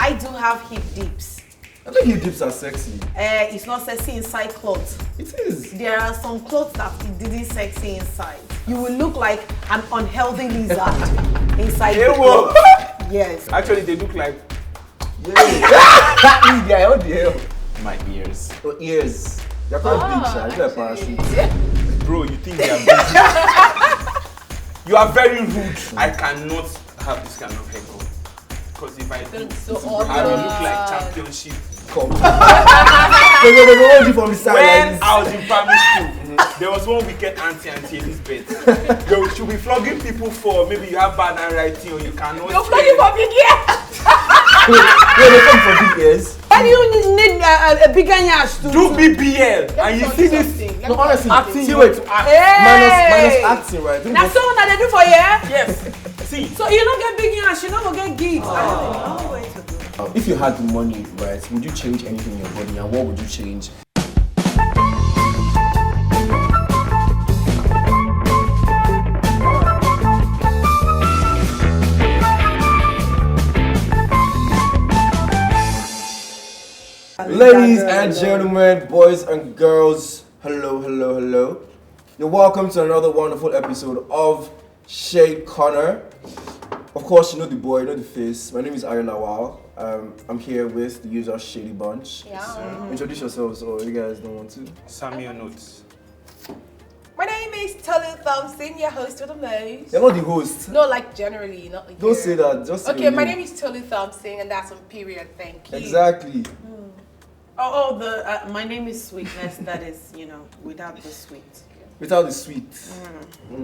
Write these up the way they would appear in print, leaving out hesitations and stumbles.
I do have hip dips. I think hip dips are sexy. It's not sexy inside clothes. It is. There are some clothes that it didn't sexy inside. You will look like an unhealthy lizard inside the clothes. Yes. Actually, they look like... Yeah. Yeah, what the hell? My ears. Your ears. They're quite big, sir. It's like parachute. Bro, you think they are big? You are very rude. I cannot have this kind of haircut. Because if I do, I will look like championship. Come. They from the side. When I was in primary school, there was one wicked auntie Elizabeth. She'll be flogging people for maybe you have bad handwriting or you cannot. You're flogging for big ears. Wait, they come for big ears. Why do you need a bigger yash to do BBL and you see this? No, honestly, acting. See, wait, minus acting, right? That's the one that they do for you. Yes. See. So you don't get big yash, you don't get gigs. If you had the money, right, would you change anything in your body, and what would you change? Ladies and gentlemen, boys and girls, hello. You're welcome to another wonderful episode of Shade Corner. Of course, you know the boy, you know the face. My name is Aaron Awal. I'm here with the usual Shady bunch. Yeah. Introduce yourselves, or you guys don't want to? Samuel Notes. My name is Tolu Thompson, your host with the most. You're not the host. No, like generally, not like Don't say that. Just say okay, your my name. name is Tolu Thompson, and that's on period. Thank you. Exactly. My name is Sweetness. That is, without the sweet. Without the sweet.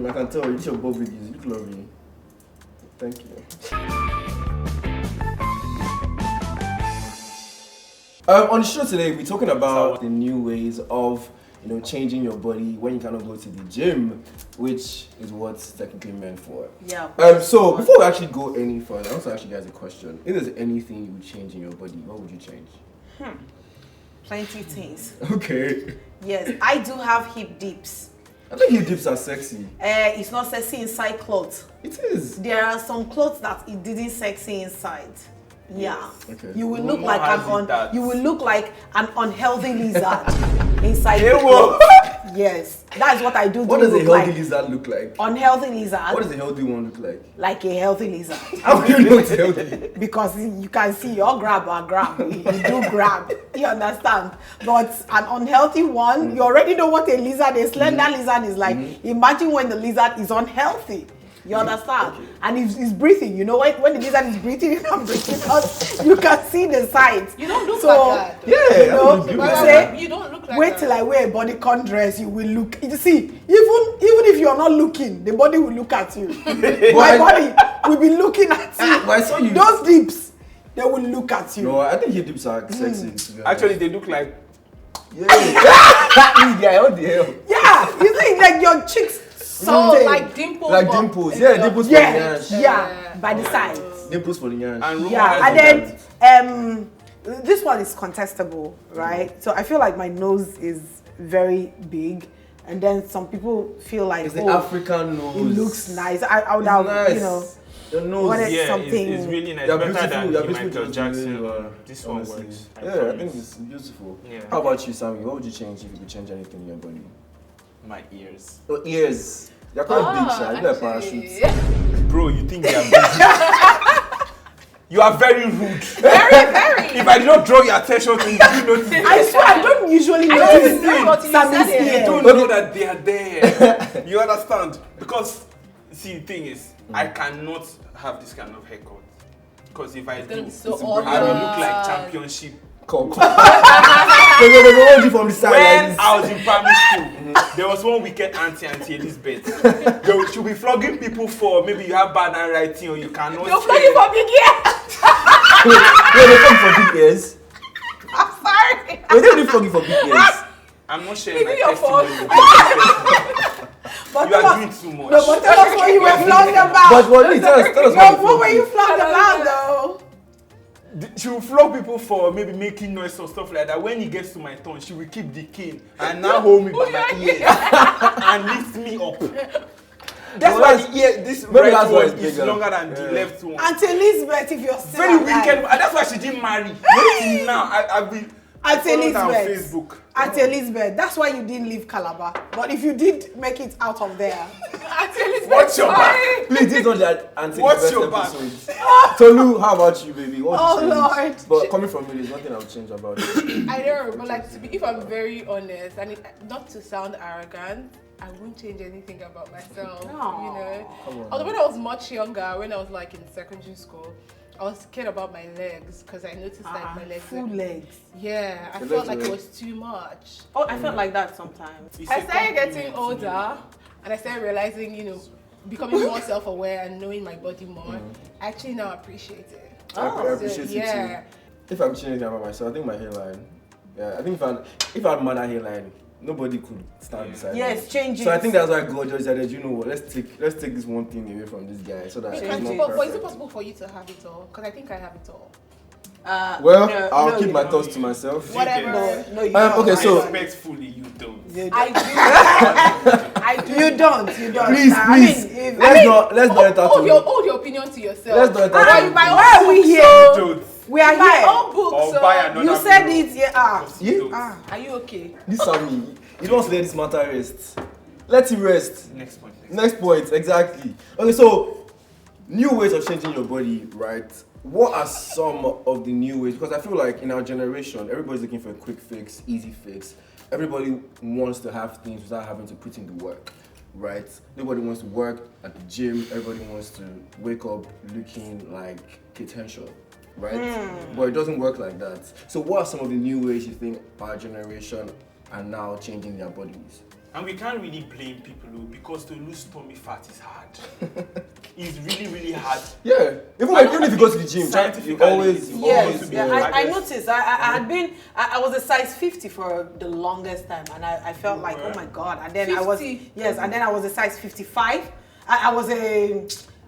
I can tell you, this your bob videos. You look lovely. Thank you. On the show today, we're talking about the new ways of, changing your body when you cannot go to the gym, which is what's technically meant for. Yeah. So before we actually go any further, I want to ask you guys a question. If there's anything you would change in your body, what would you change? Plenty things. Okay. Yes, I do have hip dips. I think hip dips are sexy. It's not sexy inside clothes. It is. There are some clothes that it didn't sexy inside. Yeah. Okay. You will look Momo like has an unhealthy lizard inside the Ew. clothes. Yes, that's what I do. What does a healthy lizard look like? Unhealthy lizard. What does a healthy one look like? Like a healthy lizard. How do you know it's healthy? Because you can see your grab. You do grab. You understand? But an unhealthy one, you already know what a lizard, a slender lizard is like. Imagine when the lizard is unhealthy. You understand? Okay. And he's breathing. You know, when the lizard is breathing in and breathing out, you can see the sides. You don't look like that. Yeah, You don't look like wait that. till I wear a bodycon dress, you will look. You see, even if you're not looking, the body will look at you. My body will be looking at you. But I saw you. Those dips, they will look at you. No, I think hip dips are sexy. To be honest. Actually, they look like... Yeah. Yeah, what the hell? Yeah, you see, like your cheeks. So like dimples. Like dimples. Yeah, dimples for the Yeah, nyash. by the sides. Dimples for the nyash. And Roma Yeah, has and then this one is contestable, right? So I feel like my nose is very big, and then some people feel like It's the African nose. it looks nice. I would It's have, nice. Your nose. wanted Yeah, something. it's really nice. You're Better beautiful. than You're the beautiful. Michael Jackson. This one honestly. works. Yeah, I promise. think it's beautiful. Yeah. How about you, Sammy? What would you change if you could change anything in your body? My ears. Your ears. They're quite big, sir. You like parachutes. Bro, you think they are big? You are very rude. Very. If I did not draw your attention to it, you notice. I swear I don't usually I don't notice even know what you Sammy's said. ear. You don't know that they are there. You understand? Because, see, the thing is, I cannot have this kind of haircut. Because if I do, gonna be so I will look like obvious. championship. Come. They from the side. When I was in primary school, there was one wicked auntie Elizabeth. She'll be flogging people for maybe you have bad handwriting or you cannot. You're flogging for big ears. Wait, they come for big ears. I'm sorry. Wait, they really flogging for big ears. I'm not sharing my Maybe your fault. testimony. But You tell are us- doing too much. No, but tell us what you were flogged about. But tell us What were you flogged about though? She will flog people for maybe making noise or stuff like that. When it gets to my turn, she will keep the cane and now hold me by my ears and lift me up. That's why this maybe right that's why one it's is bigger. longer than the left one. Auntie Elizabeth, if you're still Very alive. wicked. And that's why she didn't marry. Wait now, I've been. Auntie followed her on Elizabeth. Facebook. Auntie Elizabeth, that's why you didn't leave Calabar. But if you did make it out of there, Auntie Elizabeth, Watch your back. sorry. Please, this is not that anti What's your back? episode. Tolu, how about you, baby? What Oh, would you change? Lord. But coming from me, there's nothing I'll change about it. I know, but like, if I'm very honest, and not to sound arrogant, I wouldn't change anything about myself. No. You know, Come on. although when I was much younger, when I was like in secondary school, I was scared about my legs because I noticed like my legs. full legs. Yeah, I The felt legs like were- it was too much. Oh, I felt like that sometimes. It's I a started getting compliment to me. older, and I started realizing, you know, becoming more self-aware and knowing my body more. I actually now appreciate it. I Oh, appreciate it yeah. too. If I'm changing anything about myself, I think my hairline. Yeah, I think if I had mad hairline, nobody could stand beside me. Yes, change it. So I think that's why God just decided, you know what, let's take this one thing away from this guy so that But, it's not but is it perfect. possible for you to have it all? Because I think I have it all. Well, no, I'll no, keep you my don't. thoughts to myself. Whatever. No, you Okay, don't. so- Respectfully, you don't. You don't. I do. You don't. Please, I mean, please, if- let's not enter hold to hold your opinion to yourself. Let's not enter Why to you my why own are we book, here? so- Don't. we are My here. own book, Or so buy another You said mirror. it, yeah. You? are you okay? This family, you don't let this matter rest. Let it rest. Next point. Next point, exactly. Okay, so new ways of changing your body, right? What are some of the new ways? Because I feel like in our generation, everybody's looking for a quick fix, easy fix. Everybody wants to have things without having to put in the work, right? Nobody wants to work at the gym. Everybody wants to wake up looking like Kate Henshaw, right? But it doesn't work like that. So what are some of the new ways you think our generation are now changing their bodies? And we can't really blame people because to lose tummy fat is hard. It's really, really hard. Yeah, even if you go to the gym, you Scientifically, always it's Yes, be yeah, the I hardest. noticed. I had been, I was a size 50 for the longest time, and I felt like, oh my god. And then I was, 50? yes, and then I was a size 55. I was a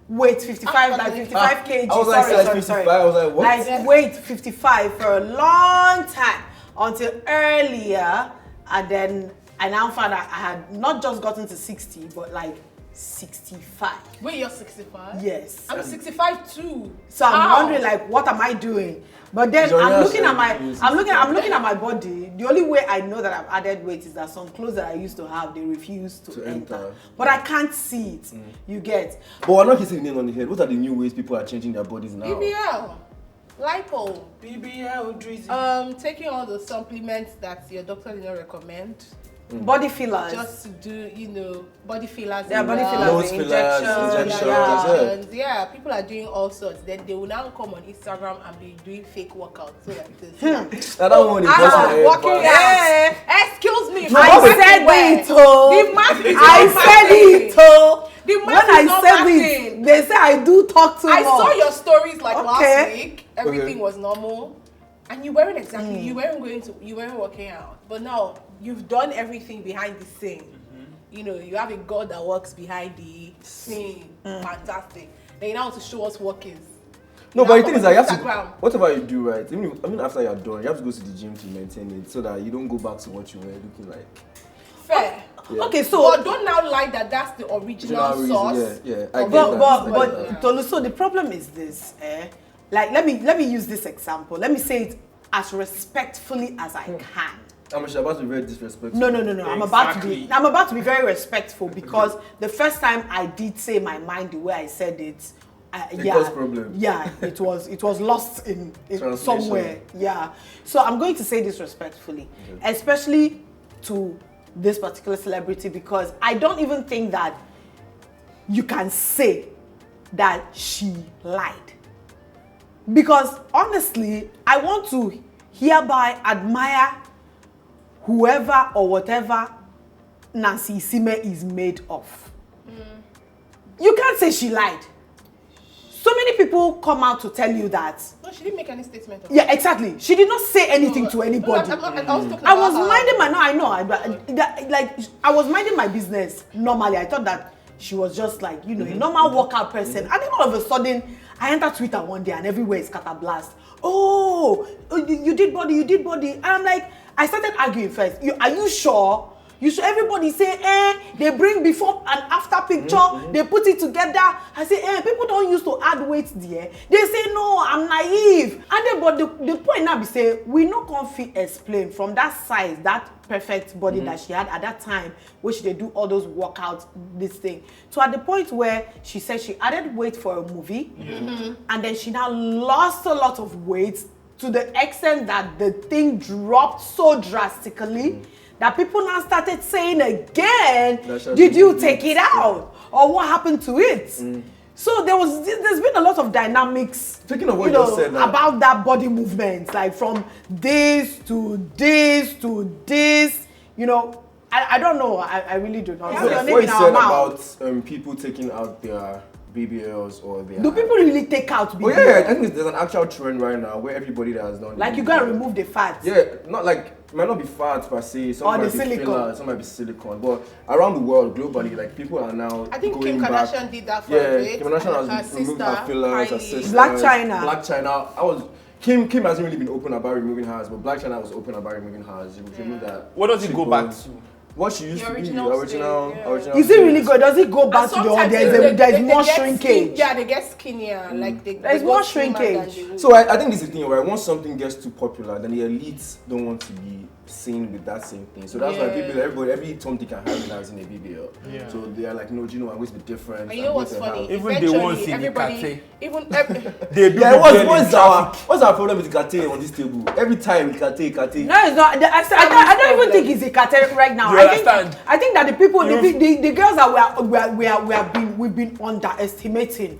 weight 55, like 55 kg. I was like size 55. I was like, what? Like weight 55 for a long time until earlier, and then I now found out I had not just gotten to 60, but like 65. Wait, you're 65? Yes. I'm 65 too. So I'm How? wondering, like, what am I doing? But then Joanna I'm looking said at my, you I'm looking at my body. The only way I know that I've added weight is that some clothes that I used to have, they refuse to enter. But I can't see it. You get? But we're not hitting the nail on the head. What are the new ways people are changing their bodies now? BBL, lipo, BBL, Drizzy. taking all the supplements that your doctor did not recommend, Body fillers. just to do, you know, body fillers. Yeah, as body well. fillers, Nose fillers, injections, injections, Yeah, people are doing all sorts. Then they will now come on Instagram and be doing fake workouts. So like this. I don't want to I bust my was head, walking but- Yeah. Excuse me. I said it, oh. The math is I not said matching. it, oh. The When math is I not said matching. it, they say I do talk too I much. saw your stories like last Okay. week. Everything was normal, and you weren't exactly. You weren't working out. But now you've done everything behind the scene. You know, you have a God that works behind the scene. Fantastic. Then you now want to show us workings. No, but the thing is that you have to, Instagram. whatever you do, right? Even after you're done, you have to go to the gym to maintain it so that you don't go back to what you were looking like. Fair. Yeah. Okay, so But don't now lie that that's the original Reason, source. yeah, I get but that. but I get but that. Tolu, so the problem is this, like let me use this example. Let me say it as respectfully as I can. I'm about to be very disrespectful. No. I'm Exactly. about to be very respectful because the first time I did say my mind the way I said it, yeah, caused problem. yeah, it was lost in Translation. somewhere. Yeah, so I'm going to say this respectfully, especially to this particular celebrity, because I don't even think that you can say that she lied. Because honestly, I want to hereby admire whoever or whatever Nancy Isime is made of. You can't say she lied. So many people come out to tell you that. No, she didn't make any statement. Yeah, exactly. She did not say anything to anybody. I was talking I was about her. minding my, no, I know, I was minding my business normally. I thought that she was just like, you know, a normal workout person. And then all of a sudden, I enter Twitter one day and everywhere is scatterblast. Oh, you did body. And I'm like, I started arguing first. Are you sure? You should everybody say, they bring before and after picture, they put it together. I say, people don't used to add weight there. They say, no, I'm naive. And then, but the point now be say, we no confident explain from that size, that perfect body that she had at that time, which they do all those workouts, this thing. So at the point where she said she added weight for a movie, and then she now lost a lot of weight to the extent that the thing dropped so drastically that people now started saying again, did you take it out? Or what happened to it? So there's been a lot of dynamics, speaking of what you just said now, about that body movement, like from this to this to this, I don't know. I really don't know. What you said about people taking out their BBLs or their... Do people really take out BBL? Oh yeah, I think there's an actual trend right now where everybody that has done... Like you gotta remove the fat. Yeah, not like... It might not be fat per se, some might be filler, some might be silicone, but around the world, globally, like people are now I think going Kim Kardashian back. did that for a bit. Kim Kardashian has removed her fillers, her sisters. Black China. Kim hasn't really been open about removing hers, but Black China was open about removing hers. She removed that. What does it go back to? What she used to be, original. Is it really good? Does it go back to the old? There's more shrinkage. They get skinnier. Like there's more shrinkage. So I think this is the thing, right? Once something gets too popular, then the elites don't want to be seen with that same thing. So that's why every Tom, Dick and Harry now is in a BBL. Yeah. So they are like, no, I'm going to be different. And you know what's funny? Even the ones in the Kate. They do what's our problem with Kate on this table? Every time Kate. No, it's not. I don't even think it's a Kate right now. I think that the people, the girls that we've been underestimating,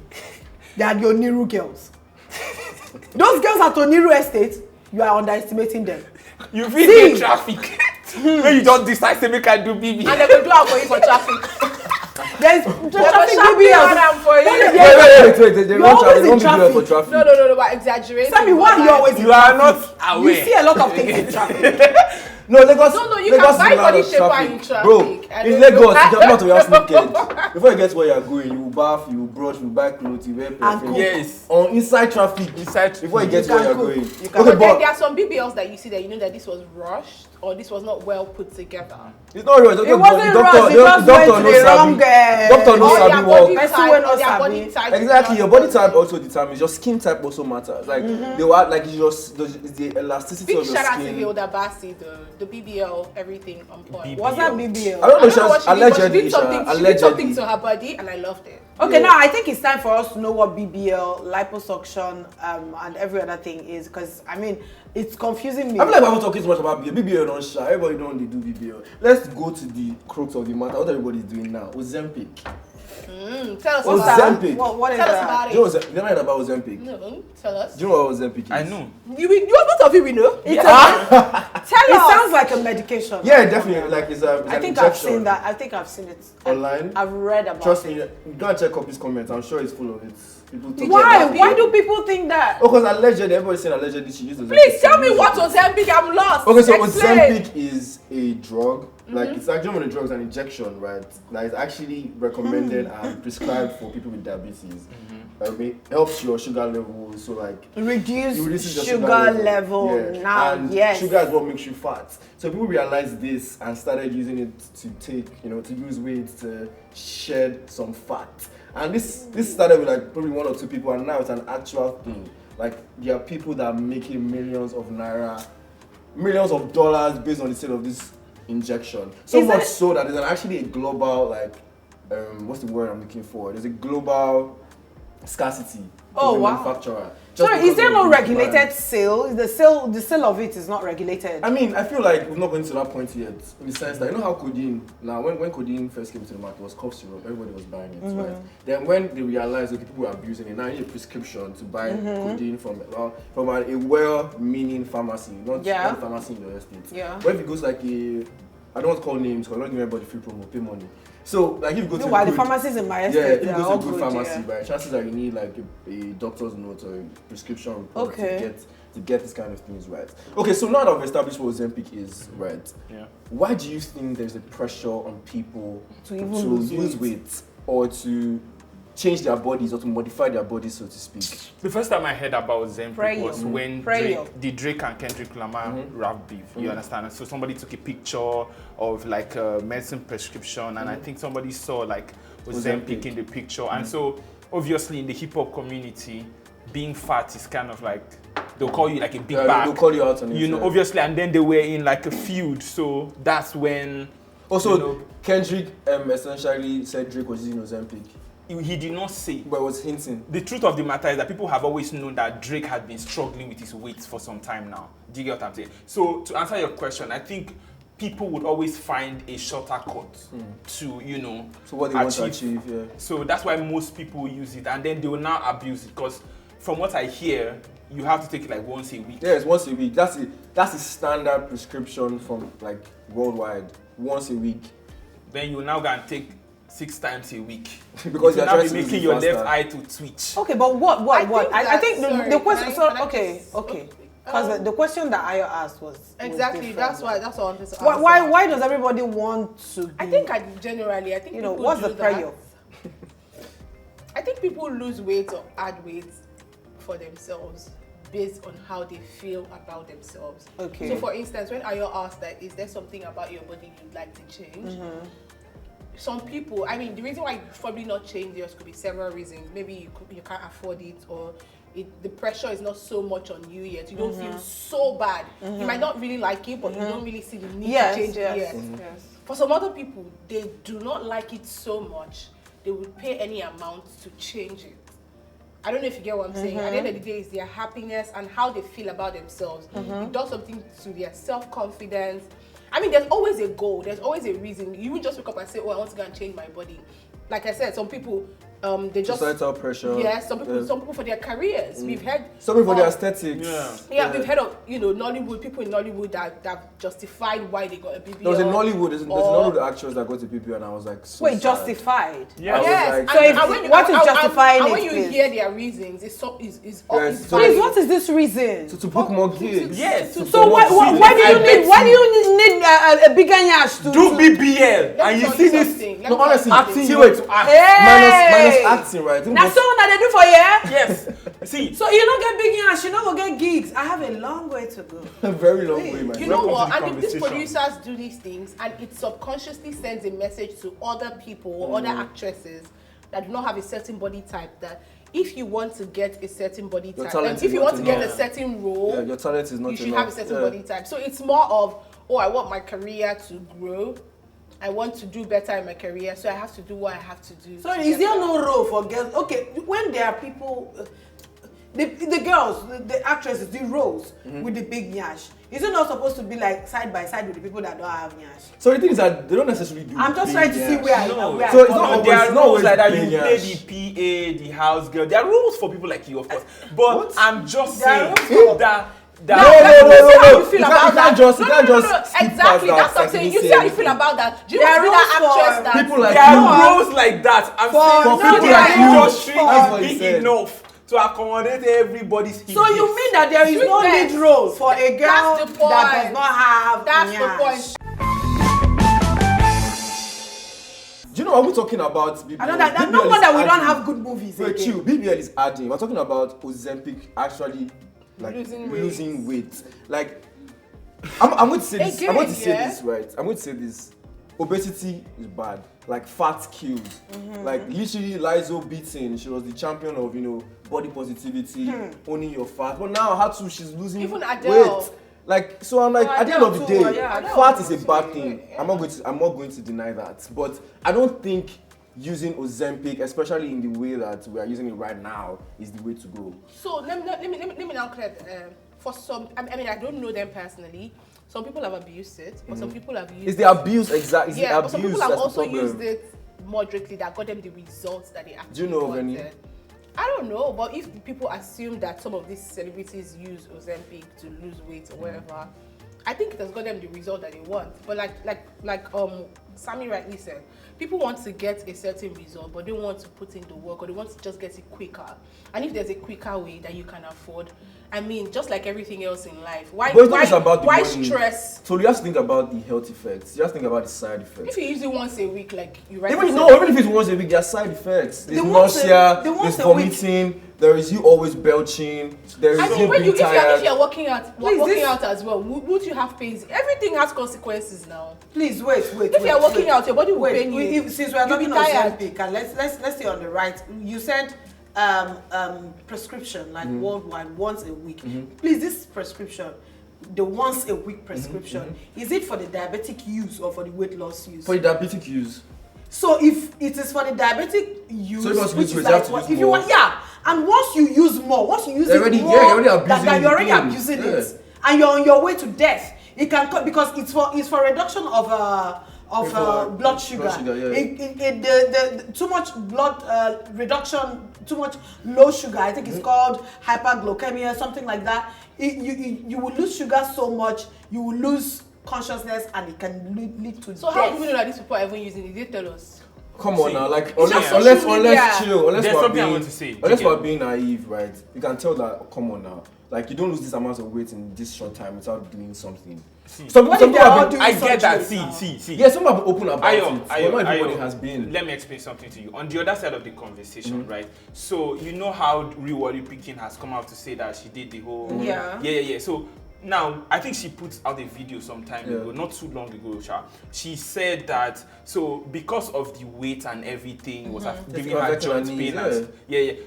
they are the Oniru girls. Those girls at Oniru Estate, you are underestimating them. You feel the traffic. When you don't decide to make I do BB. And they will do out for you for traffic. There's traffic BBL for you. Wait. They don't BBL for traffic. No, but exaggerating. Sammy, why are you always in are traffic? not aware. You see a lot of things in traffic. No, Lagos. No, you Lagos can buy body shaper in traffic. Bro, in Lagos, you come out to your house naked. Before you get where you are going, you bath, you brush, you buy clothes, you wear perfume. Yes. On inside traffic. Before you get where you are going. Okay, but there are some BBLs that you see that you know that this was rushed or this was not well put together. It's not rushed. It wasn't rushed. It just went to the wrong. Doctor knows sabi work. Exactly, your body type also determines. Your skin type also matters. Like they were like it's the elasticity of your skin. Big shout out to Hilda Bassi, the BBL, everything on point. What's that BBL? I don't know. She did something to her body, and I loved it. Okay, now I think it's time for us to know what BBL, liposuction, and every other thing is, because I mean it's confusing me. I feel like I'm not talking too much about BBL. BBL don't shy. Everybody know they do BBL. Let's go to the crux of the matter. What everybody's doing now? Ozempic. Tell us about Ozempic. What is Tell us that? about it. You never heard about Ozempic? No, tell us. Do you know what Ozempic is? I know. You both of you we know. Tell us. It sounds like a medication. Yeah, definitely. Like it's I think I've seen that. I think I've seen it online. I've read about it. Trust me, go and check up his comments. I'm sure it's full of it. People talk Why? about Why do people think that? Oh, because allegedly, everybody's saying allegedly she used Ozempic. Please tell me what Ozempic. I'm lost. Okay, so Explain. Ozempic is a drug. Like it's actually one of the drugs, an injection, right? That is actually recommended and prescribed for people with diabetes. It helps your sugar level, so like reduce your sugar level. Yeah. Now. And yes, sugar is what makes you fat. So people realized this and started using it to take, to lose weight, to shed some fat. And this started with like probably one or two people, and now it's an actual thing. Like there are people that are making millions of naira, millions of dollars based on the sale of this injection. So much so that there's actually a global, like, what's the word I'm looking for? There's a global scarcity for the manufacturer. Sorry, is there no regulated sale? The sale of it is not regulated. I mean, I feel like we're not going to that point yet, in the sense that you know how codeine. Now, when codeine first came to the market, it was cough syrup. Everybody was buying it, right? Then when they realized that people were abusing it, now you need a prescription to buy codeine from a well-meaning pharmacy, not one pharmacy in your estate. Yeah. But if it goes like I don't want to call names because I don't give everybody free promo, pay money. So, like, if you go to the pharmacies in my estate, if you go to a good pharmacy, right, chances are you need like a doctor's note or a prescription report to get this kind of things right. Okay, so now that we've established what Ozempic is, right? Yeah. Why do you think there's a pressure on people to lose weight or to change their bodies or to modify their bodies, so to speak? The first time I heard about Ozempic was when Drake and Kendrick Lamar rap beef. You understand? So somebody took a picture of like a medicine prescription, and I think somebody saw like Ozempic in the picture, and so obviously in the hip hop community, being fat is kind of like they'll call you like a big bag. They'll call you out on it. You know, obviously, and then they were in like a feud, so that's when. Also, you know, Kendrick essentially said Drake was using Ozempic. He did not say. But it was hinting. The truth of the matter is that people have always known that Drake had been struggling with his weight for some time now. Do you get what I'm saying? So to answer your question, I think people would always find a shorter cut to, you know, so what they want to achieve, yeah. So that's why most people use it, and then they will now abuse it, because from what I hear, you have to take it like once a week. Yes, once a week. That's the standard prescription from like worldwide. Once a week. Then you now go and take 6 times a week. Because you're now trying be to making your left eye to twitch. Okay, but what? I think the question. Okay. Because the question that Ayo asked was exactly was that's what I wanted to ask. Why does everybody want to be, I think you know, what's the prayer? I think people lose weight or add weight for themselves based on how they feel about themselves. Okay. So for instance, when Ayo asked that, is there something about your body you'd like to change? Some people, I mean, the reason why you probably not change yours could be several reasons. Maybe you can't afford it, or the pressure is not so much on you yet. You don't feel so bad. You might not really like it, but you don't really see the need to change it yet. For some other people, they do not like it so much, they would pay any amount to change it. I don't know if you get what I'm saying. At the end of the day, it's their happiness and how they feel about themselves. It does something to their self-confidence. I mean, there's always a goal. There's always a reason. You would just wake up and say, oh, I want to go and change my body. Like I said, some people, they just... Societal pressure. Yes, some people for their careers. We've heard... Some people for their aesthetics. Yeah, we've heard of, you know, Nollywood, people in Nollywood that justified why they got a BBL. There was a Nollywood, there's a Nollywood actress that got a BBL, and I was like, so wait, sad. Justified? Yeah. Yes. Like, so what is justifying it? And when you hear their reasons, it's Please, what is this reason? To book more gigs. Yes. So why do you need a bigger yash to do BBL? And you see this? No, honestly, acting see, wait, minus acting, right? That's all that they do for you. Yes. See. So you don't get big yash, you don't get gigs. I have a long way to go. A very long way, man. You know what? And if these producers do these things, and it subconsciously sends a message to other people or other actresses that do not have a certain body type, that if you want to get a certain body type, and if you want to get a certain role, your talent is not you should enough. have a certain body type. So it's more of, oh, I want my career to grow. I want to do better in my career, so I have to do what I have to do. So is there no role for girls? Okay, when there are people, the girls, the actresses, the roles with the big yash, is it not supposed to be like side by side with the people that don't have yash? So the thing is that they don't necessarily do. I'm just trying to see where no. So it's not there are rules like that. big You play yash. the PA, the house girl. There are rules for people like you, of course. But What? I'm just There are saying rules that. No. You can't just skip exactly, past that's what I'm saying. You see how you feel about that. Do you There want to be are that rules actress for that people like There you. are rules like that. I'm saying For people people like like you, you. industry That's what he is big said. enough to accommodate everybody's needs. So you mean that there is no Sweetness. lead role for a girl That's the point. that does not have That's yash? the point. Do you know what we're talking about? BBL? I know that. BBL No is wonder we don't adding. have good movies. Wait, again. chill. BBL is adding. We're talking about Ozempic actually like losing weight. Like, I'm going to say this. I'm going to say this, right? I'm going to say this. Obesity is bad. Like, fat kills. Like, literally, Lizzo beating. She was the champion of, you know, body positivity, owning your fat. But now, Hatsu, she's losing Even Adele. weight. Like, so I'm like, at the end of the Adele too, day, yeah, Adele fat was is a bad thing. I'm not going to deny that. But I don't think using Ozempic, especially in the way that we are using it right now, is the way to go. So let me now clear. For some, I mean, I don't know them personally. Some people have abused it, but some people have used. Is the abuse exactly? Yeah, Is but the some abuse people have that's the also problem? used it moderately that got them the results that they actually Do you know of any? wanted. I don't know, but if people assume that some of these celebrities use Ozempic to lose weight or whatever, I think it has got them the result that they want. But like Sammy rightly said, people want to get a certain result, but they want to put in the work, or they want to just get it quicker. And if there's a quicker way that you can afford, I mean, just like everything else in life, why stress? So you have to think about the health effects. You have to think about the side effects. If you use it once a week, like you even if it's once a week, there are side effects. There's nausea, there's vomiting, there is you always belching, there is you being tired. If you're working out as well, would you have pains? Everything has consequences now. Please wait. If you're working out, your body will pain you. Since we're talking on Ozempic, and let's stay on the right. You said prescription, like worldwide, once a week. Please, this prescription, the once a week prescription, is it for the diabetic use or for the weight loss use? For the diabetic use. So if it is for the diabetic use, so which is like if you want, and once you use more, you're already abusing it, and you're on your way to death. It can because it's for reduction of blood sugar. The too much blood reduction, too much low sugar. I think it's called hyperglycemia, something like that. You will lose sugar so much, you will lose consciousness, and it can lead to death. So how do we know that these people are even using it? They tell us. Come on now, like unless we're being naive, right? You can tell that. Come on now, like you don't lose this amount of weight in this short time without doing something. Some people I get that. See. Yeah, some have been open about it. But not everybody has been. Let me explain something to you. On the other side of the conversation, right? So you know how Piing has come out to say that she did the whole yeah. So now, I think she put out a video some time ago, not too long ago, she said that, so because of the weight and everything, was giving her joint pain.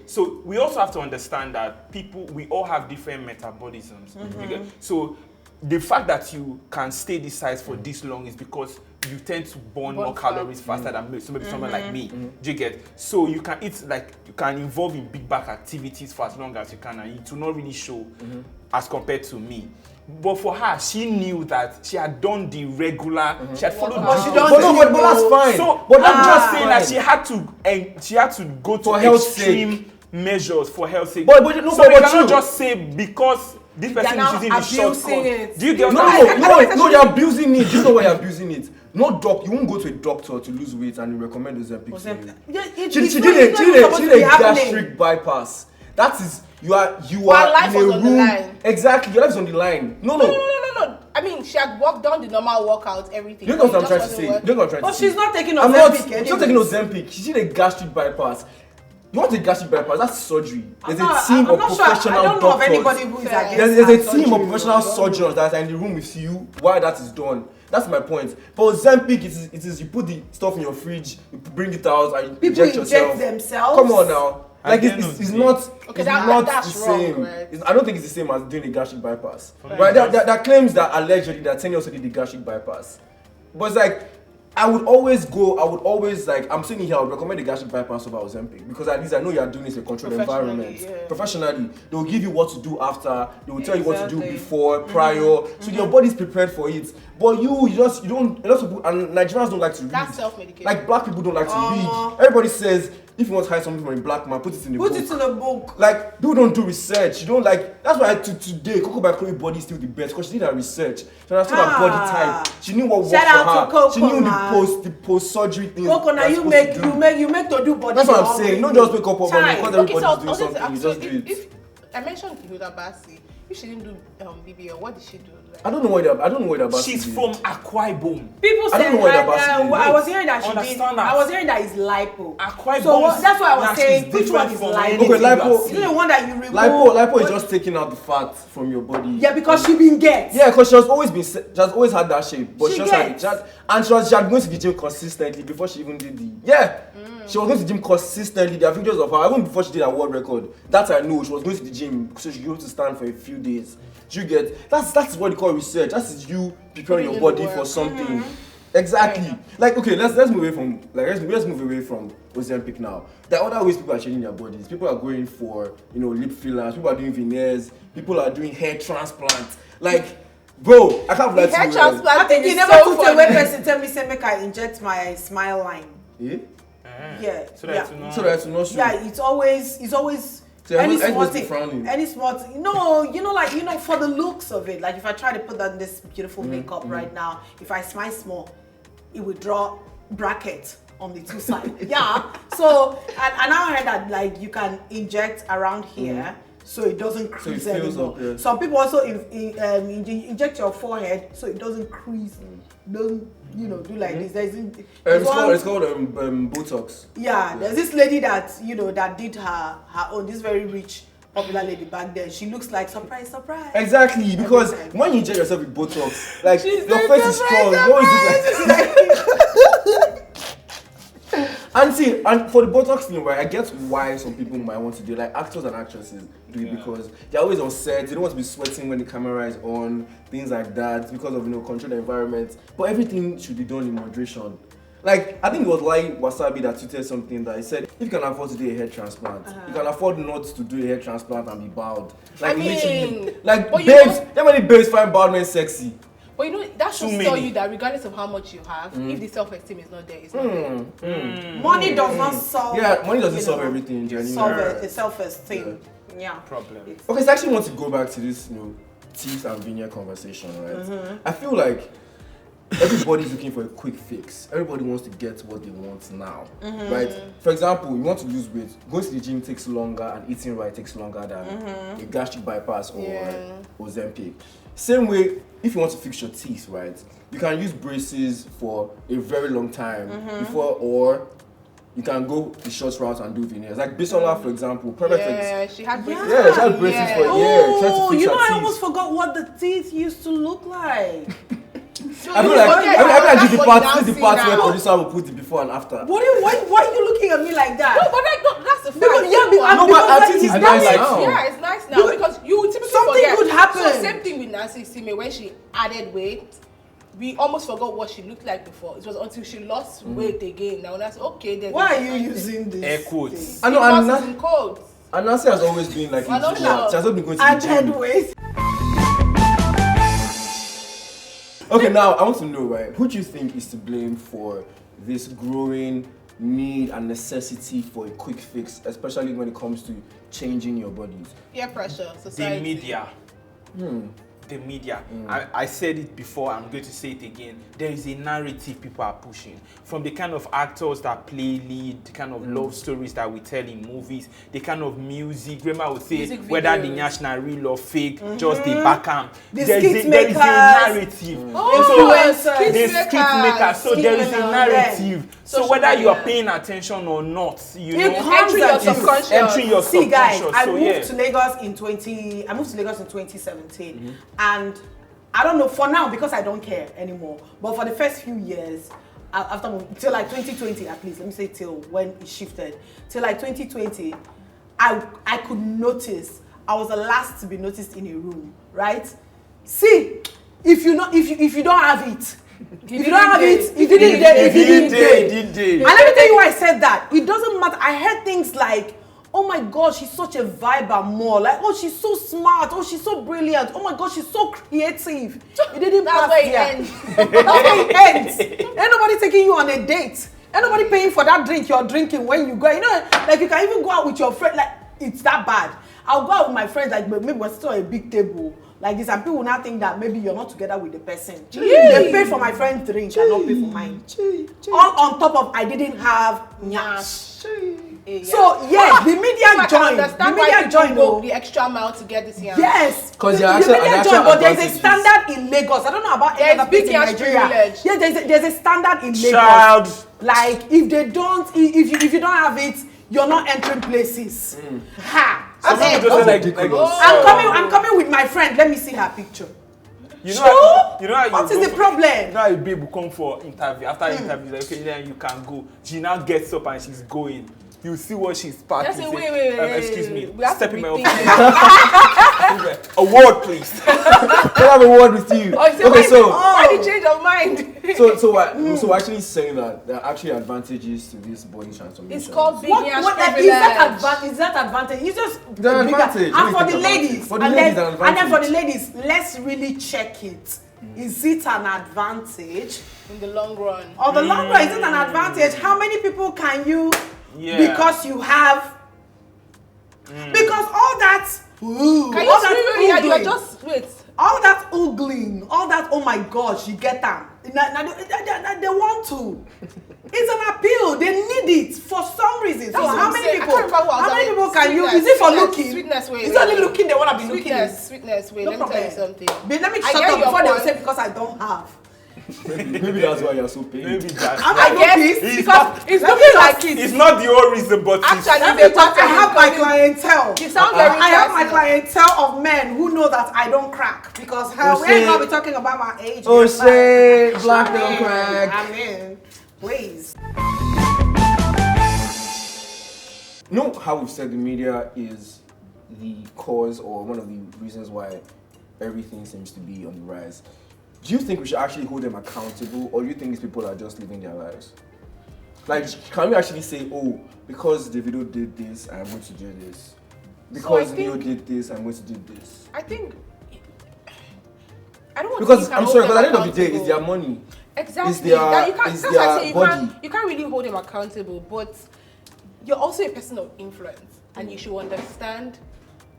So we also have to understand that we all have different metabolisms. So the fact that you can stay this size for this long is because you tend to burn more calories faster than maybe someone like me. Do you get? So you can eat, like, you can involve in big back activities for as long as you can, and it will not really show as compared to me. But for her, she knew that she had done the regular, she had followed but that's fine. So, but I'm just saying that she had to go to extreme measures for health sake. But so we cannot just say because this person is using the shortcut. Do you get what I'm saying? No, you're abusing it. Do you know why you're abusing it? You won't go to a doctor to lose weight and you recommend Ozempic to you. She did a gastric bypass. That is, you are in a room. Exactly, your life is on the line. No. I mean, she had done the normal workout, everything. You know what I'm trying to say? But she's not taking Ozempic. She's not taking Ozempic. She did a gastric bypass. You want a gastric bypass? That's surgery. There's a team of professional doctors. I don't know of anybody who is against There's a team of professional surgeons that are in the room with you while that is done. That's my point. But Ozempic, it is you put the stuff in your fridge, you bring it out, and you inject yourself. People inject themselves. Come on now. Like it's not the same. Wrong, right? I don't think it's the same as doing a gastric bypass. Right? There are claims that allegedly that 10 years ago did the gastric bypass. But it's like I'm sitting here, I would recommend the gastric bypass over Ozempic because at least I know you are doing this in a controlled environment. Professionally, they will give you what to do after, they will tell you what to do before, prior, so your body's prepared for it. But you don't, a lot of people, and Nigerians don't like to read. That's self-medication. Like black people don't like to read. Everybody says, if you want to hide something from a black man, put it in the book. Put it in a book. Like, people don't do research. You don't like, that's why today, Coco by Chloe body is still the best because she did her research. She understood her body type. She knew what worked for her. Coco, she knew the post-surgery things. Coco, now you make to do body. That's what I'm saying. Don't just wake up because everybody's doing something. You just do it. If I mentioned Hilda Basi, if she didn't do BBL, what did she do? I don't know what about. She's from Akwa Ibom. People say I was hearing that she did. I was hearing that it's lipo. Akwa Ibom. So that's why I was saying which one is lipo. Okay, lipo. You know the one that you remove. Lipo is just taking out the fat from your body. Yeah, because she been get. Yeah, because she has always had that shape, but she had going to the gym consistently before she even did the She was going to the gym consistently. There are videos of her even before she did her world record. That I know. She was going to the gym so she used to stand for a few days. Do you get? That's what they call research. That is you preparing your body for something. Exactly. Like okay, let's move away from Ozempic now. There are other ways people are changing their bodies. People are going for lip fillers. People are doing veneers. People are doing hair transplants. Like. Bro, I can't believe hair transplant. I think you never put away person tell me say make I inject my smile line. Yeah. Yeah. So that's not sure. Yeah, it's always so any small thing. For the looks of it. Like if I try to put on this beautiful makeup right now, if I smile small, it will draw brackets on the two sides. Yeah. So and now I heard that like you can inject around here. So it doesn't crease so it fills anymore. up, yeah. Some people also inject your forehead so it doesn't crease. Don't do like this. It's called Botox. Yeah, there's this lady that that did her own. This very rich, popular lady back then. She looks like surprise. Exactly, because when you inject yourself with Botox, like your face is strong. And for the Botox thing, right, I get why some people might want to do it. Like actors and actresses do it because they're always on set. They don't want to be sweating when the camera is on, things like that, because of control the environment. But everything should be done in moderation. Like I think it was like Wasabi that tweeted something that he said, if you can afford to do a hair transplant, you can afford not to do a hair transplant and be bald. Like literally, like babes, how many babes find bald men sexy? But that should tell you that regardless of how much you have, if the self-esteem is not there, it's not there. Money does not solve. Yeah, money doesn't solve everything. Solve a self-esteem. Yeah. Problem. Okay, so I actually want to go back to this, teeth and veneer conversation, right? I feel like everybody's looking for a quick fix. Everybody wants to get what they want now, right? For example, you want to lose weight. Going to the gym takes longer, and eating right takes longer than a gastric bypass or Ozempic. Same way, if you want to fix your teeth, right, you can use braces for a very long time before, or you can go the short route and do veneers. Like Bisola, for example, perfect. She had braces. Yeah, she had braces for a year. Trying to fix her I teeth. almost forgot what the teeth used to look like. I feel like this is the part where producer will put the before and after. Why are you looking at me like that? No, but that's the fact. Our teeth is nice now. Yeah, it's nice now because you typically something forget. could happen. So same thing with Nancy Sime when she added weight. We almost forgot what she looked like before. It was until she lost weight again. Now that's okay. Then why are you using this? Air quotes. I know, and Nancy has always been like, she has always been going to the gym. Head weight. Okay, now I want to know, right, who do you think is to blame for this growing need and necessity for a quick fix, especially when it comes to changing your bodies? Peer pressure, society. The media. The media. I said it before, I'm going to say it again. There is a narrative people are pushing. From the kind of actors that play lead, the kind of love stories that we tell in movies, the kind of music. Remember, I would say whether the national real or fake, just the background. There is a narrative. The skit makers. So there is a narrative. So whether you are paying attention or not, entering your subconscious. See, guys, I moved to Lagos in 2017. And I don't know for now because I don't care anymore. But for the first few years, after till like 2020 at least, let me say till when it shifted, till like 2020, I could notice I was the last to be noticed in a room, right? See, if you don't have it. If you don't have it, you didn't dare. And let me tell you why I said that. It doesn't matter. I heard things like, oh my God, she's such a vibe and more. Like, oh, she's so smart. Oh, she's so brilliant. Oh my God, she's so creative. It didn't pass there. That's where it ends. Ain't nobody taking you on a date. Ain't nobody paying for that drink you're drinking when you go. Like you can even go out with your friend. Like, it's that bad. I'll go out with my friends, like maybe we're still at a big table like this, and people will not think that maybe you're not together with the person. They pay for my friend's drink and not pay for mine. On top of I didn't have nyash. So yes, the media joined. The media joined go the extra mile to get this here. Yes, because the media joined, but there's a standard in Lagos. I don't know about any other place in Nigeria. Yeah, there's a standard in Lagos. Like if they don't, if you don't have it, you're not entering places. Ha! I'm coming with my friend. Let me see her picture. What is the problem? Now a babe will come for interview. After interview, like, okay, then you can go. She now gets up and she's going. You see what she's packing. Wait. Excuse me. Step in my office. A word, please. Can I have a word with you? Why the change of mind? So actually saying that there are actually advantages to this body transformation. It's called privilege. Is that advantage? It's just the advantage. And for the ladies, and then for the ladies, let's really check it. Is it an advantage in the long run? Or the long run, is it an advantage? How many people can you? Because you have. Because all that. Can you just wait? All that ugly haggling, all that. Oh my gosh, you get that? They want to. It's an appeal. They need it for some reason. So how many people can you? Is it for looking? Sweetness way. It's only looking. They want to be looking. Sweetness way. No Let me tell you something. But let me shut up before they say because I don't have. Maybe that's why you're so paid. Maybe that's I guess because it's looking like it. It's not the whole reason, but Actually, I have my clientele. You sound very I have my clientele of men who know that I don't crack because we ain't gonna be talking about my age. Oh shit, black don't crack. I mean, please. You know how we've said the media is the cause or one of the reasons why everything seems to be on the rise. Do you think we should actually hold them accountable, or do you think these people are just living their lives? Like, can we actually say, oh, because Davido did this, I'm going to do this? Because Neo did this, I'm going to do this? I think... I don't want because to I'm sorry, because at the end of the day, it's their money. Exactly. It's their body. You can't really hold them accountable, but you're also a person of influence, and you should understand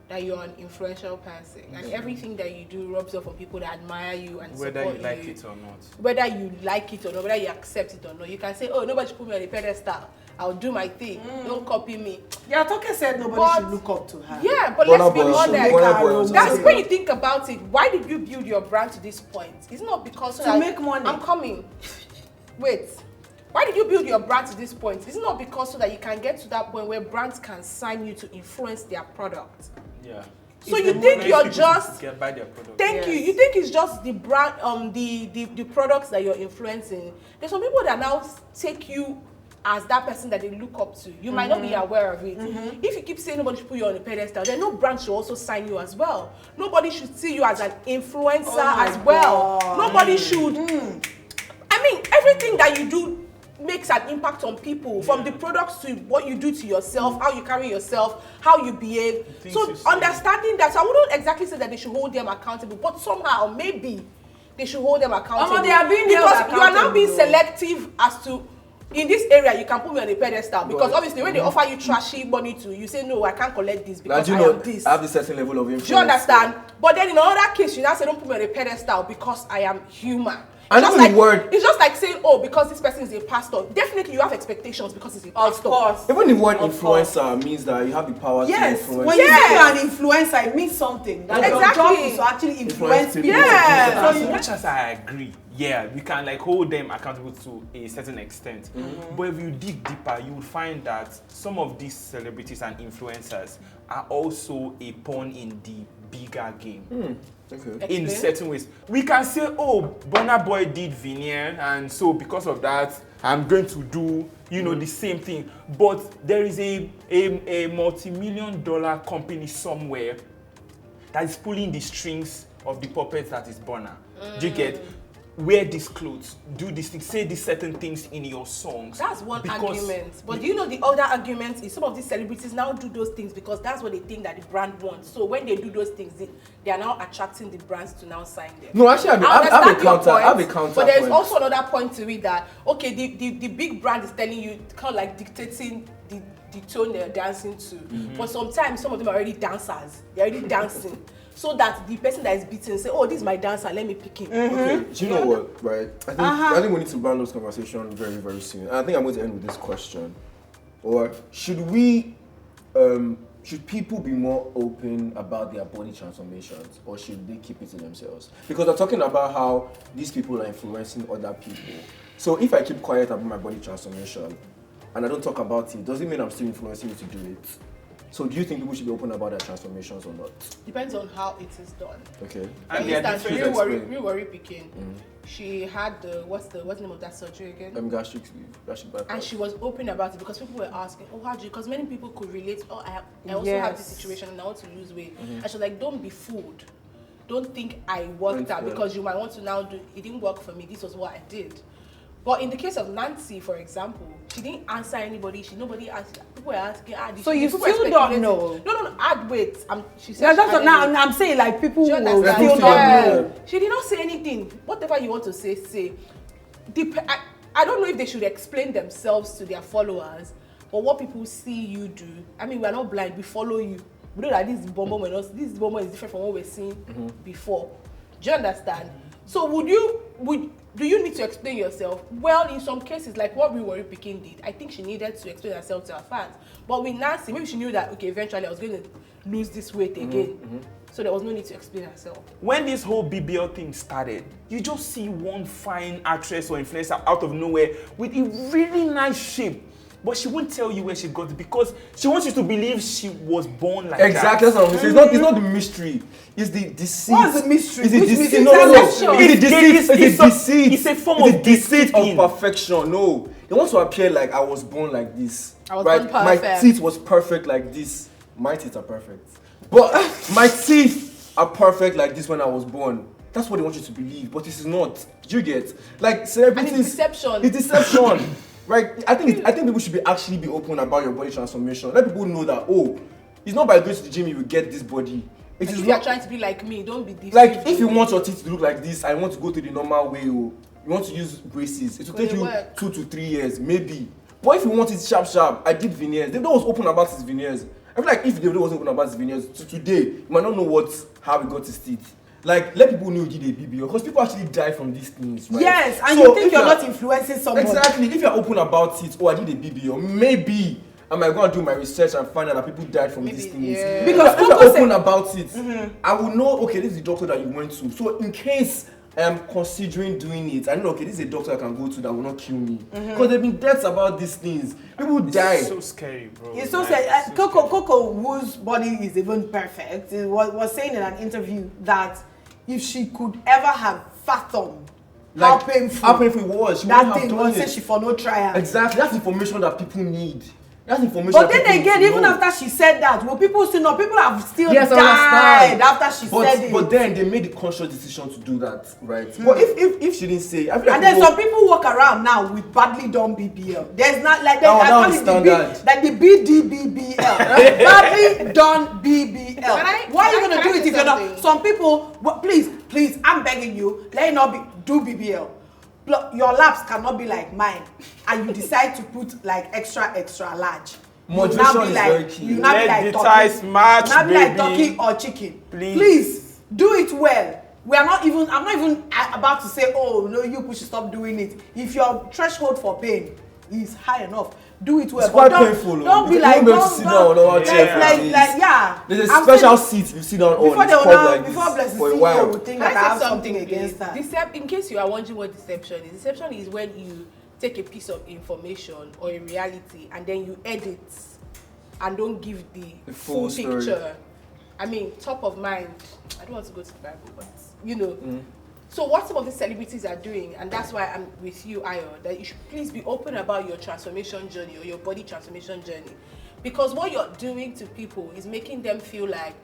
that you're an influential person, and everything that you do rubs off on people that admire you and support you. Whether you like it or not. Whether you like it or not, whether you accept it or not. You can say, oh, nobody should put me on a pedestal. I'll do my thing. Don't copy me. Yeah, Toke said nobody should look up to her. Yeah, but let's be honest. That's should. when you think about it. Why did you build your brand to this point? It's not because to make money. I'm coming. Wait. Why did you build your brand to this point? It's not because so that you can get to that point where brands can sign you to influence their product. Yeah. So you think you're just buy their product. Thank you. You think it's just the brand, the products that you're influencing. There's some people that now take you as that person that they look up to. You might not be aware of it. If you keep saying nobody should put you on a pedestal, then no brand should also sign you as well. Nobody should see you as an influencer as well. Nobody should. I mean, everything that you do makes an impact on people, from the products to what you do to yourself, how you carry yourself, how you behave. So understanding that, so I wouldn't exactly say that they should hold them accountable, but somehow maybe they should hold them accountable. They are being because you are now being selective as to, in this area you can put me on a pedestal, because obviously when they offer you trashy money to, you say no, I can't collect this because I am this. I have this certain level of influence. Do you understand? But then in another case, you now say don't put me on a pedestal because I am human. And it's just like saying, oh, because this person is a pastor. Definitely you have expectations because he's a pastor. Of course. Even the word influencer means that you have the power to influence. When you say you're an influencer, it means something. That your job is to actually influence people. Yeah. So much as I agree, we can like hold them accountable to a certain extent. But if you dig deeper, you will find that some of these celebrities and influencers are also a pawn in the bigger game. Okay. In certain ways. We can say, oh, Burna Boy did veneer, and so because of that, I'm going to do, the same thing. But there is a multi-million-dollar company somewhere that is pulling the strings of the puppet that is Burna. Do you get? Wear these clothes, do these things, say these certain things in your songs. That's one argument. But do you know the other argument is some of these celebrities now do those things because that's what they think that the brand wants. So when they do those things, they are now attracting the brands to now sign them. No, actually, I have a counter. But there's also another point to it that, okay, the big brand is telling you, kind of like dictating the tone they're dancing to. But sometimes some of them are already dancers. They're already dancing. So that the person that is beaten say, oh, this is my dancer, let me pick him. Okay, do you know what, right? I think we need to round this conversation very, very soon. And I think I'm going to end with this question. Or should people be more open about their body transformations, or should they keep it to themselves? Because we're talking about how these people are influencing other people. So if I keep quiet about my body transformation and I don't talk about it, does it mean I'm still influencing you to do it? So do you think people should be open about their transformations or not? Depends on how it is done. Okay. For instance, real worry Piing. She had what's the name of that surgery again? Gastric bypass. And she was open about it because people were asking, oh, how do you? Because many people could relate. Oh, I also have this situation and I want to lose weight. And she was like, don't be fooled. Don't think I worked out because you might want to now do. It didn't work for me. This was what I did. But in the case of Nancy, for example, she didn't answer anybody. Nobody asked. People were asking. So you still don't know? No. Add weight. She said. I'm saying like people will still don't know. She did not say anything. Whatever you want to say, say. I don't know if they should explain themselves to their followers, or what people see you do. I mean, we are not blind. We follow you. We know that this bomb is different from what we're seeing before. Do you understand? So do you need to explain yourself? Well, in some cases, like what Piing did, I think she needed to explain herself to her fans. But with Nancy, maybe she knew that, okay, eventually I was going to lose this weight again. So there was no need to explain herself. When this whole BBL thing started, you just see one fine actress or influencer out of nowhere with a really nice shape. But she won't tell you where she got it because she wants you to believe she was born like that. Exactly, that's what I'm saying. It's not the mystery. It's the deceit. What's the mystery? It's the Which deceit. mystery? No. It's It's a deceit. It's a form of deceit of perfection. No. They want to appear like I was born like this. I was born perfect. My teeth was perfect like this. My teeth are perfect. But my teeth are perfect like this when I was born. That's what they want you to believe, but this is not. Do you get? Like celebrities. And it's deception. It's deception. Right? I think people should actually be open about your body transformation. Let people know that, oh, it's not by going to the gym you will get this body. It is if not. you're trying to be like me, don't be deceived. Like if you want your teeth to look like this, I want to go to the normal way, you want to use braces. It will take you 2 to 3 years, maybe. But if you want it sharp, I did veneers. Davido was open about his veneers. I feel like if Davido wasn't open about his veneers, today, you might not know how he got his teeth. Like, let people know you did a BBL, because people actually die from these things, right? Yes, and so you think you're not influencing someone. Exactly. If you're open about it, I did a BBL, maybe I might go and do my research and find out that people died from these things. Yeah. Because if you're open about it, I will know, okay, this is the doctor that you went to. So in case I am considering doing it, I know, okay, this is a doctor I can go to that will not kill me. Because there have been deaths about these things. People die. It's so scary, bro. It's so sad. Coco, whose body is even perfect, was saying in an interview that if she could ever have fathomed how painful it was, she that thing was, say she for no trial. Exactly, that's information that people need. That's information. But then again, even after she said that, will people still know? People have still died after she said it. But then they made the conscious decision to do that, right? But if she didn't say, I feel like and then some people walk around now with badly done BBL. There's not like the BDBBL, badly done BBL. Why are you gonna do it if you're not? Some people, please, I'm begging you, let it not do BBL. Your laps cannot be like mine, and you decide to put like extra large. Moderation is very key. You not be like turkey. Match, not be like turkey or chicken. Please do it well. I'm not even about to say, oh no, you should stop doing it. If your threshold for pain is high enough, do it well. It's quite painful. Don't be like, yeah. There's a special seat you sit down on. Before Blessing will think that I have something against that. In case you are wondering what deception is when you take a piece of information or a reality and then you edit and don't give the full picture. I mean, top of mind, I don't want to go to the Bible, but you know. So what some of the celebrities are doing, and that's why I'm with you, Ayo, that you should please be open about your transformation journey or your body transformation journey. Because what you're doing to people is making them feel like,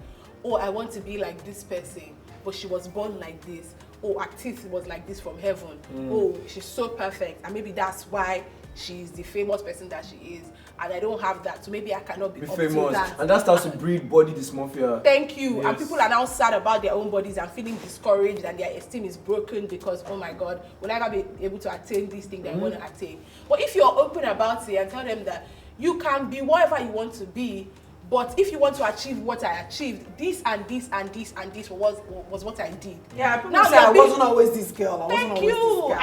oh, I want to be like this person, but she was born like this. Oh, her teeth was like this from heaven. Oh, she's so perfect. And maybe that's why she's the famous person that she is. And I don't have that, so maybe I cannot be up famous. To that. And that starts to breed body dysmorphia. Thank you. Yes. And people are now sad about their own bodies and feeling discouraged and their esteem is broken because, oh my God, will I ever be able to attain this thing that I want to attain? But if you're open about it and tell them that you can be whatever you want to be, but if you want to achieve what I achieved, this and this and this and this was what I did. Yeah, people say I wasn't always this girl. Thank you.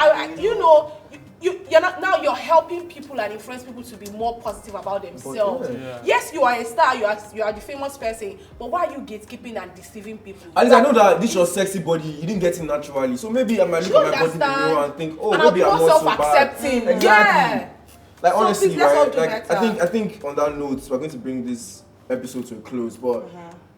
You're not, now you're helping people and influence people to be more positive about themselves. Yes, you are a star, you are the famous person, but why are you gatekeeping and deceiving people? At least I know that this your sexy body, you didn't get it naturally. So maybe I might look at my body in the mirror and think, oh, maybe I'm not so bad. Exactly. Yeah. Like honestly, right? Like better. I think on that note, we're going to bring this episode to a close. But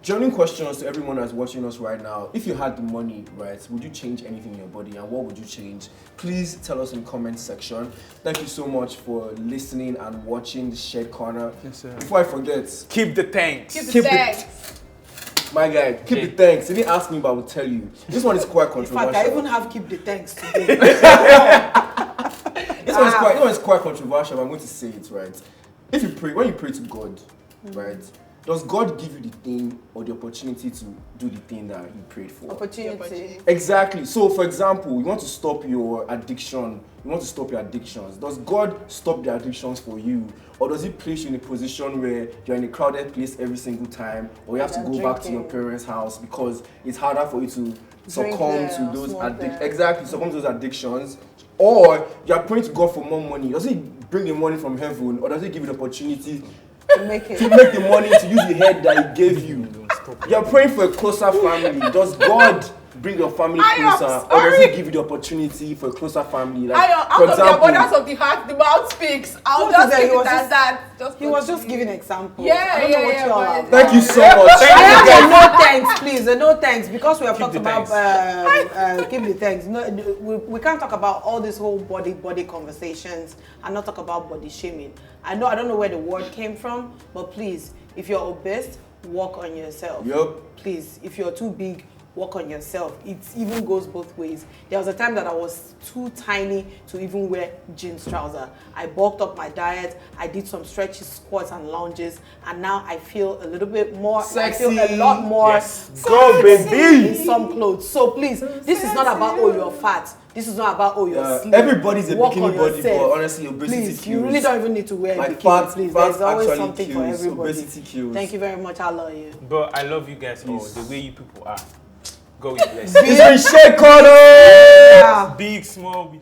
joining questions to everyone that's watching us right now. If you had the money, right, would you change anything in your body, and what would you change? Please tell us in the comment section. Thank you so much for listening and watching the Shade Corner. Yes, sir. Before I forget, keep the thanks. Keep the thanks. My guy, keep the thanks. If you ask me, but I will tell you. This one is quite controversial. In fact, I even have keep the thanks today. This one is quite controversial. I'm going to say it, right? If you pray, when you pray to God, right? Does God give you the thing or the opportunity to do the thing that you prayed for? Opportunity. Exactly. So, for example, you want to stop your addiction. You want to stop your addictions. Does God stop the addictions for you? Or does He place you in a position where you're in a crowded place every single time? Or you have to go back to your parents' house because it's harder for you to succumb to those smoke addictions. the- Exactly, succumb to those addictions. Or you are praying to God for more money. Does He bring the money from heaven, or does He give you the opportunity To make it. to make the money to use the head that He gave you? You are praying for a closer family. Does God bring your family closer, or does He give you the opportunity for a closer family? Like, Out for of the example, abundance of the heart, the mouth speaks. I'll What just is that? keep He it was as just- that. He was just giving examples. Yeah, I don't know what yeah, y'all but- are. thank you so much. I have a no thanks, please. A no thanks, because we have Keep talked the about keep the thanks. No, we can't talk about all this whole body conversations and not talk about body shaming. I don't know where the word came from, but please, if you're obese, work on yourself. Yup. Please, if you're too big, work on yourself. It even goes both ways. There was a time that I was too tiny to even wear jeans trouser. I bulked up my diet. I did some stretchy squats and lunges, and now I feel a little bit more. Sexy. I feel a lot more. Yes. Go, baby. In some clothes. So please, this is not about you're fat. This is not about you're slim. Everybody's a Work bikini on body, yourself. but honestly, obesity Please, kills. you really don't even need to wear a Like bikini. fat- Please, fat there's always actually something for kills. everybody. Obesity kills. Thank you very much. I love you. But I love you guys all. Yes. The way you people are. Go with blessing. It's been Shea Corner. Yeah. Big, small.